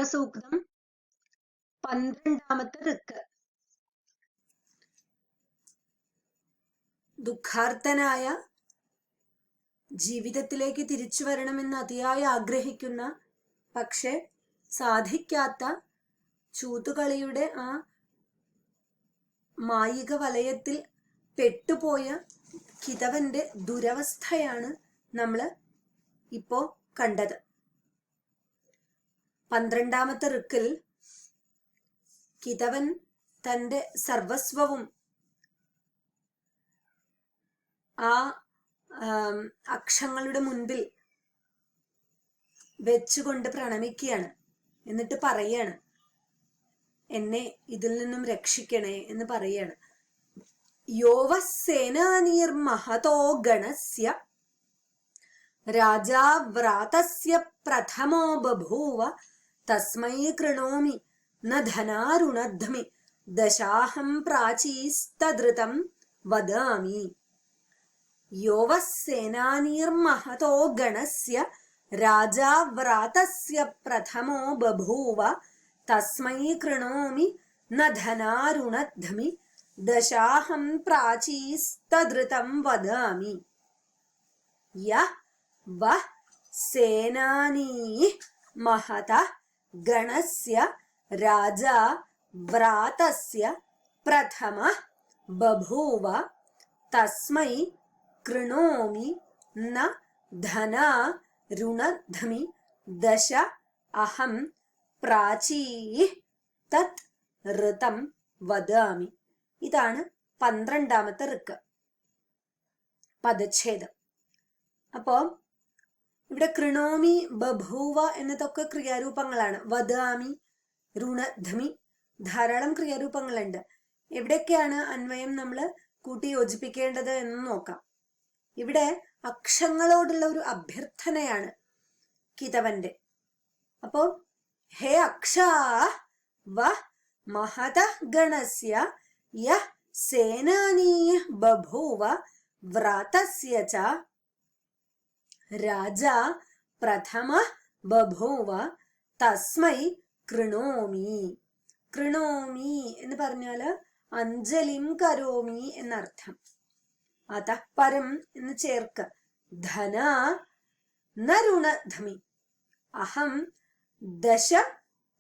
സൂക്തം 12ാമത്തെ ഋക്ക്. ദുഃഖാർത്തനായ, ജീവിതത്തിലേക്ക് തിരിച്ചു വരണമെന്ന് അതിയായി ആഗ്രഹിക്കുന്ന പക്ഷെ സാധിക്കാത്ത ചൂതുകളിയുടെ ആ മായിക വലയത്തിൽ പെട്ടുപോയ കിതവന്റെ ദുരവസ്ഥയാണ് നമ്മൾ ഇപ്പോ കണ്ടത്. 12ാമത്തെ ഋക്കിൽ കിതവൻ തന്റെ സർവസ്വവും ആ അക്ഷങ്ങളുടെ മുൻപിൽ വെച്ചുകൊണ്ട് പ്രണമിക്കുകയാണ്. എന്നിട്ട് പറയാണ്, എന്നെ ഇതിൽ നിന്നും രക്ഷിക്കണേ എന്ന് പറയാണ്. യോവസേനാനീർ മഹതോ ഗണസ്യ രാജാവ്രാതസ്യ പ്രഥമോ ബഭൂവ തസ്മൈ കൃണോമി ന ധനാരുണധ്മി ദശാഹം പ്രാചീസ്തദൃതം വദാമി. യോവസേനാനീർ മഹതോ ഗണസ്യ രാജാവ്രാതസ്യ പ്രഥമോ ബഭൂവ തസ്മൈ കൃണോമി ന ധനാരുണധ്മി ദശാഹം പ്രാചീസ്തദൃതം വദാമി. യഃ വഃ സേനാനീ മഹത ഗണസ്യ രാജാ വ്രാതസ്യ പ്രഥമ ബഭൂവ തസ്മൈ കൃണോമി ന ധനാരുണധ്മി ദശ അഹം പ്രാചീ തത് ഋതം വദാമി. ഇതാണ് 12ാമത്തെ ഋക്ക്, പദച്ഛേദം. അപ്പോ ഇവിടെ കൃണോമി, ബഭൂവ എന്നതൊക്കെ ക്രിയാരൂപങ്ങളാണ്. വദാമി, രുണധ്മി, ധാരാളം ക്രിയാരൂപങ്ങളുണ്ട്. എവിടെയൊക്കെയാണ് അന്വയം നമ്മൾ കൂട്ടി യോജിപ്പിക്കേണ്ടത് എന്ന് നോക്കാം. ഇവിടെ അക്ഷങ്ങളോടുള്ള ഒരു അഭ്യർത്ഥനയാണ് കിതവന്റെ. അപ്പോ ഹേ അക്ഷാ വ മഹത ഗണസ്യ യഃ സേനാനീ ബഭൂവ വ്രാതസ്യ ച രാജാ പ്രഥമ ബഭൂവ തസ്മൈ കൃണോമി. കൃണോമി എന്ന് പറഞ്ഞാല് അഞ്ജലിം കരോമി എന്നർത്ഥം. അതഃപരം എന്ന് ചേർക്ക്. ധന ന രുണധ്മി അഹം ദശ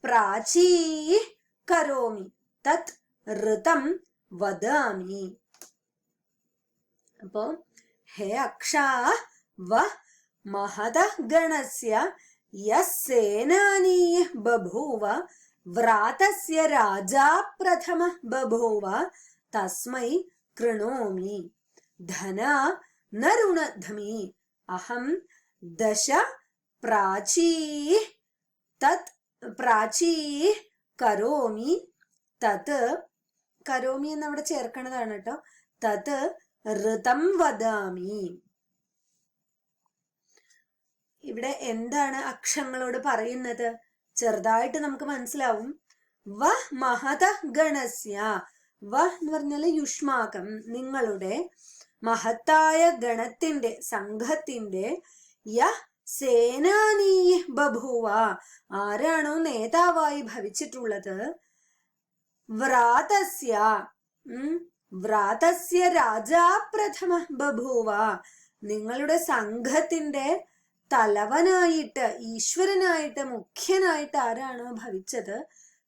പ്രാചീ കരോമി തത് ഋതം വദാമി. അപ്പോ ഹേ അക്ഷാ വ മഹത ഗണസ്യ യസ്സേനാനീ ബഭൂവ വ്രാതസ്യ രാജാ പ്രഥമ ബഭൂവ തസ്മൈ കൃണോമി ധന ന രുണധ്മി അഹം ദശ പ്രാചീ തത് പ്രാചീ കരോമി. തത് കരോമി എന്നവിടെ ചേർക്കണതാണ് കേട്ടോ. തത് ഋതം വദാമി. ഇവിടെ എന്താണ് അക്ഷങ്ങളോട് പറയുന്നത്? ചെറുതായിട്ട് നമുക്ക് മനസ്സിലാവും. വ മഹത ഗണസ്യ, വ എന്ന് പറഞ്ഞാല് യുഷ്മാകം, നിങ്ങളുടെ മഹത്തായ ഗണത്തിന്റെ, സംഘത്തിന്റെ, യ സേനാനീ ബഭൂവ, ആരാണോ നേതാവായി ഭവിച്ചിട്ടുള്ളത്, വ്രാതസ്യ, വ്രാതസ്യ രാജാ പ്രഥമ ബഭൂവ, നിങ്ങളുടെ സംഘത്തിന്റെ തലവനായിട്ട്, ഈശ്വരനായിട്ട്, മുഖ്യനായിട്ട് ആരാണോ ഭവിച്ചത്,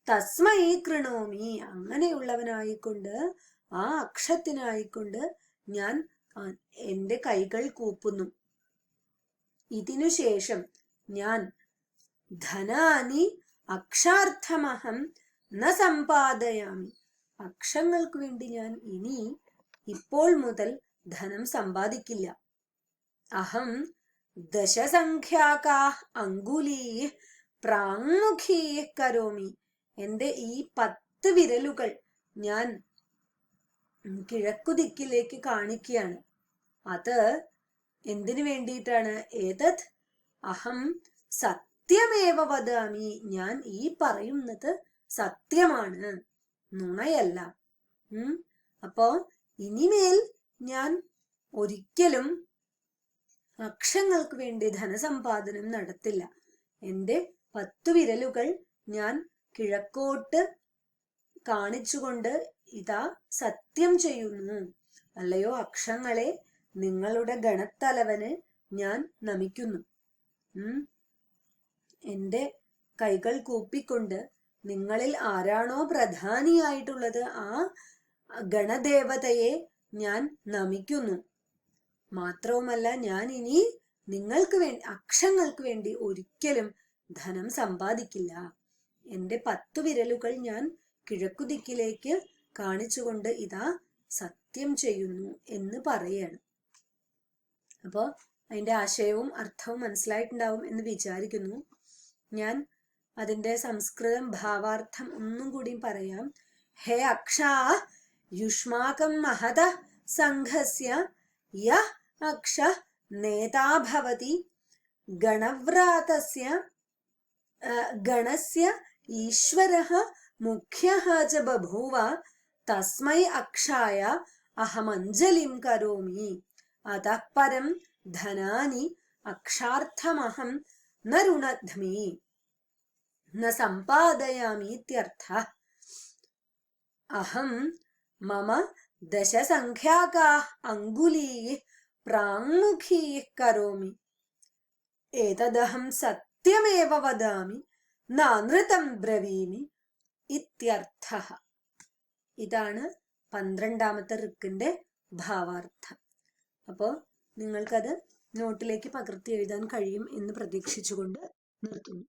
തസ്മൈ കൃണോമി, അങ്ങനെയുള്ളവനായിക്കൊണ്ട്, ആ അക്ഷത്തിനായിക്കൊണ്ട് ഞാൻ എന്റെ കൈകൾ കൂപ്പുന്നു. ഇതിനുശേഷം ഞാൻ ധനാനി അക്ഷാർത്ഥമഹം ന സമ്പാദയാമി, അക്ഷങ്ങൾക്ക് വേണ്ടി ഞാൻ ഇനി ഇപ്പോൾ മുതൽ ധനം സമ്പാദിക്കില്ല. അഹം ദശസംഖ്യാകാ അങ്കുലീ പ്രാങ്മുഖീ കരോമി, എന്റെ ഈ 10 വിരലുകൾ ഞാൻ കിഴക്കുദിക്കിലേക്ക് കാണിക്കുകയാണ്. അത് എന്തിനു വേണ്ടിയിട്ടാണ്? ഏതത് അഹം സത്യമേവ വദാമി, ഞാൻ ഈ പറയുന്നത് സത്യമാണ്, നുണയല്ല. അപ്പോ ഇനിമേൽ ഞാൻ ഒരിക്കലും അക്ഷങ്ങൾക്ക് വേണ്ടി ധനസമ്പാദനം നടത്തില്ല. എന്റെ 10 വിരലുകൾ ഞാൻ കിഴക്കോട്ട് കാണിച്ചുകൊണ്ട് ഇതാ സത്യം ചെയ്യുന്നു. അല്ലയോ അക്ഷങ്ങളെ, നിങ്ങളുടെ ഗണത്തലവന് ഞാൻ നമിക്കുന്നു. എന്റെ കൈകൾ കൂപ്പിക്കൊണ്ട് നിങ്ങളിൽ ആരാണോ പ്രധാനിയായിട്ടുള്ളത് ആ ഗണദേവതയെ ഞാൻ നമിക്കുന്നു. മാത്രവുമല്ല, ഞാൻ ഇനി നിങ്ങൾക്ക് വേണ്ടി, അക്ഷങ്ങൾക്ക് വേണ്ടി ഒരിക്കലും ധനം സമ്പാദിക്കില്ല. എന്റെ 10 വിരലുകൾ ഞാൻ കിഴക്കുദിക്കിലേക്ക് കാണിച്ചുകൊണ്ട് ഇതാ സത്യം ചെയ്യുന്നു എന്ന് പറയാണ്. അപ്പോ അതിന്റെ ആശയവും അർത്ഥവും മനസ്സിലായിട്ടുണ്ടാവും എന്ന് വിചാരിക്കുന്നു. ഞാൻ അതിന്റെ സംസ്കൃതം ഭാവാർത്ഥം ഒന്നും കൂടി പറയാം. ഹേ അക്ഷാ യുഷ്മാകം മഹത സംഘസ്യ യ അക്ഷ നേതാ ഭവതി ഗണവ്രാതസ്യ ഗണസ്യ ഈശ്വരഃ മുഖ്യഃ ച ബഭൂവ തസ്മൈ അക്ഷായ അഹമഞ്ജലിം കരോമി അതഃ പരം ധനാനി അക്ഷാർത്ഥമഹം ന രുണധ്മി ന സമ്പാദയാമീത്യർത്ഥഃ. അഹം മമ ദശസംഖ്യാകാഃ അംഗുലീഃ പ്രാങ്മുഖീഃ കരോമി ഏതദഹം സത്യമേവ വദാമി നാനൃതം ബ്രവീമി ഇത്യർത്ഥഃ. ഇതാണ് 12ാമത്തെ ഋക്കിന്റെ ഭാവാർത്ഥം. അപ്പോൾ നിങ്ങൾക്കത് നോട്ടിലേക്ക് പകർത്തി എഴുതാൻ കഴിയും എന്ന് പ്രതീക്ഷിച്ചുകൊണ്ട് നിർത്തുന്നു.